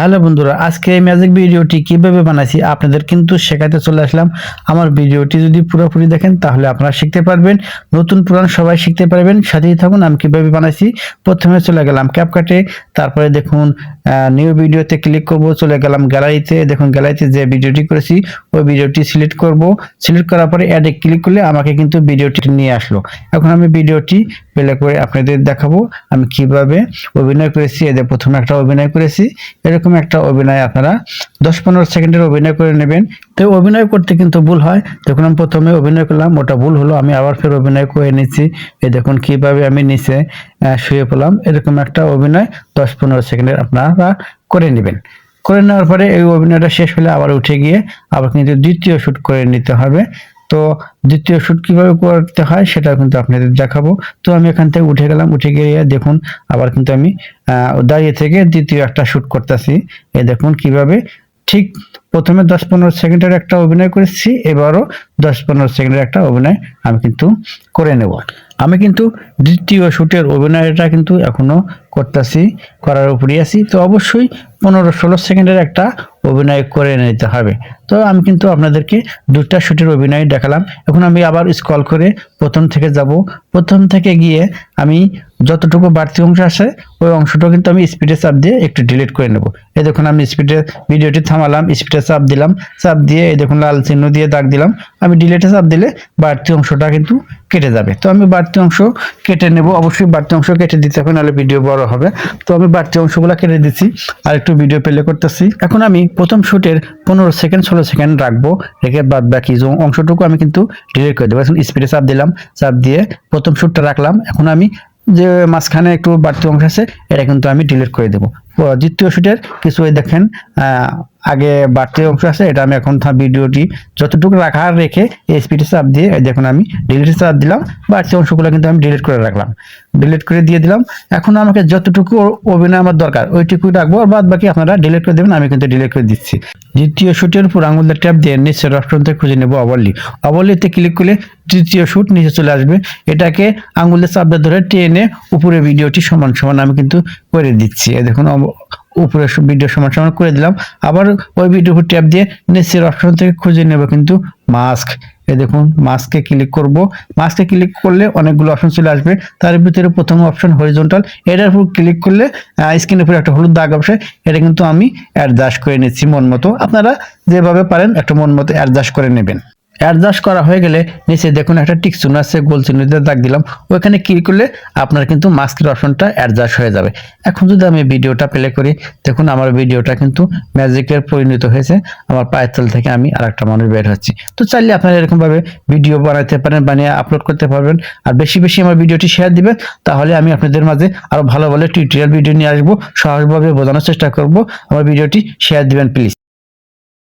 Hello বন্ধুরা, আজকে এই ম্যাজিক ভিডিওটি কিভাবে বানাইছি আপনাদের কিন্তু শেখাতে চলে আসলাম। আমার ভিডিওটি যদি পুরোপুরি দেখেন তাহলে আপনারা শিখতে পারবেন, নতুন পুরান সবাই শিখতে পারবেন। সাথেই থাকুন। আমি কিভাবে বানাইছি, প্রথমে চলে গেলাম ক্যাপকাটে, তারপরে দেখুন নিউ ভিডিওতে ক্লিক করব, চলে গেলাম গ্যালারিতে। দেখুন গ্যালারিতে যে ভিডিওটি করেছি ওই ভিডিওটি সিলেক্ট করব। সিলেক্ট করার পরে অ্যাডে ক্লিক করলে আমাকে কিন্তু ভিডিওটি নিয়ে আসলো। এখন আমি ভিডিওটি প্লে করে আপনাদের দেখাবো আমি কিভাবে অভিনয় করেছি। এদের প্রথমে একটা অভিনয় করেছি, এরকম একটা অভিনয় আপনারা 10-15 সেকেন্ডের অভিনয় করে নেবেন। তো অভিনয় করতে কিন্তু ভুল হয়। দেখুন আমি প্রথমে অভিনয় করলাম, ওটা ভুল হলো, আমি আবার ফের অভিনয় করে নিচ্ছি। এই দেখুন কিভাবে আমি নিচে শুয়ে পড়লাম। এরকম একটা অভিনয় 10-15 সেকেন্ডের আপনারা করে নেবেন। করে নেওয়ার পরে এই অভিনয়টা শেষ হলে আবার উঠে গিয়ে আবার কিন্তু দ্বিতীয় শুট করে নিতে হবে। তো দ্বিতীয় শুট কিভাবে করতে হয় সেটা কিন্তু আপনাদের দেখাবো। তো আমি এখান থেকে উঠে গেলাম, উঠে গিয়ে দেখুন আবার কিন্তু আমি দাঁড়িয়ে থেকে দ্বিতীয় একটা শুট করতেছি। এই দেখুন কিভাবে ঠিক প্রথমে 10-15 সেকেন্ডের একটা অভিনয় করেছি, এবারও 10-15 সেকেন্ডের একটা অভিনয় আমি কিন্তু করে নেব। আমি কিন্তু দ্বিতীয় শুটের অভিনয়টা কিন্তু এখনো করতেছি, করার উপরই আছি। তো অবশ্যই 15-16 সেকেন্ডের একটা অভিনয় করে নিতে হবে। তো আমি কিন্তু আপনাদেরকে দুটা শুটের অভিনয় দেখালাম। এখন আমি আবার স্ক্রল করে প্রথম থেকে যাব। প্রথম থেকে গিয়ে আমি যতটুকু বাড়তি অংশ আছে ওই অংশটা কিন্তু আমি স্পিডে চাপ দিয়ে একটু ডিলিট করে নেব। এই দেখুন আমি স্পিডে ভিডিওটি থামালাম, স্পিডে চাপ দিলাম, চাপ দিয়ে এই দেখুন লাল চিহ্ন দিয়ে দাগ দিলাম। আমি ডিলিটে চাপ দিলে বাড়তি অংশটা কিন্তু কেটে যাবে। তো আমি বাড়তি অংশ কেটে নেব। অবশ্যই বাড়তি অংশ কেটে দিতে হবে, নাহলে ভিডিও বড় হবে। তো আমি বাড়তি অংশগুলো কেটে দিচ্ছি আর একটু ভিডিও প্লে করতেছি। এখন আমি প্রথম শুটের 15 সেকেন্ড 16 সেকেন্ড রাখবো, রেখে বাদ বাকি অংশটুকু আমি কিন্তু ডিলিট করে দেবো। এখন স্পিডে চাপ দিলাম, চাপ দিয়ে প্রথম শুটটা রাখলাম। এখন আমি যে মাঝখানে একটু বাড়তি অংশ আছে এটা কিন্তু আমি ডিলিট করে দেবো। দ্বিতীয় শুটের কিছু দেখেন আগে বাড়তি অংশ আছে, এটা আমি এখন ভিডিওটি যতটুকু রাখা রেখে এই স্পিডে চাপ দিয়ে দেখুন আমি ডিলিট চাপ দিলাম, বাড়তি অংশগুলো কিন্তু আমি ডিলিট করে রাখলাম, ডিলিট করে দিয়ে দিলাম। এখন আমাকে যতটুকু অভিনয় আমার দরকার ওইটুকুই রাখবো, আর বাদ বাকি আপনারা ডিলিট করে দেবেন। আমি কিন্তু ডিলিট করে দিচ্ছি। দ্বিতীয় শুটের উপর আঙুল দিয়ে ট্যাপ দিয়ে নিচের অপশন থেকে খুঁজে নেব ওভারলি। ওভারলিতে ক্লিক করলে তৃতীয় শুট নিচে চলে আসবে। এটাকে আঙুলের চাপ ধরে টেনে উপরে ভিডিওটি সমান সমান আমি কিন্তু করে দিচ্ছি। দেখুন উপরে ভিডিও সমান সমান করে দিলাম। আবার ওই ভিডিওর উপর ট্যাপ দিয়ে নিচের অপশন থেকে খুঁজে নেব কিন্তু মাস্ক। এই দেখুন মাস্কে ক্লিক করব। মাস্কে ক্লিক করলে অনেকগুলো অপশন চলে আসবে, তার ভিতরে প্রথম অপশন হরিজন্টাল, এটার উপর ক্লিক করলে স্ক্রিনের উপরে একটা হলুদ দাগ আসে। এটা কিন্তু আমি অ্যাডজাস্ট করে নিচ্ছি মন মতো। আপনারা যেভাবে পারেন একটা মন মতো অ্যাডজাস্ট করে নেবেন। অ্যাডজাস্ট করা হয়ে গেলে নিচে দেখুন একটা টিক চিহ্ন আছে, গোল চিহ্ন দিয়ে দাগ দিলাম, ওইখানে ক্লিক করলে আপনার কিন্তু মাস্কের অপশনটা অ্যাডজাস্ট হয়ে যাবে। এখন যদি আমি ভিডিওটা প্লে করি, দেখুন আমার ভিডিওটা কিন্তু ম্যাজিকের পরিণত হয়েছে। আমার পায়ের তল থেকে আমি আরেকটা মানুষ বের হচ্ছি। তো চাইলে আপনারা এরকম ভাবে ভিডিও বানাতে পারেন, বানিয়ে আপলোড করতে পারবেন। আর বেশি বেশি আমার ভিডিওটি শেয়ার দিবেন, তাহলে আমি আপনাদের মাঝে আরো ভালো ভালো টিউটোরিয়াল ভিডিও নিয়ে আসবো, সহজভাবে বোঝানোর চেষ্টা করব। আমার ভিডিওটি শেয়ার দিবেন প্লিজ।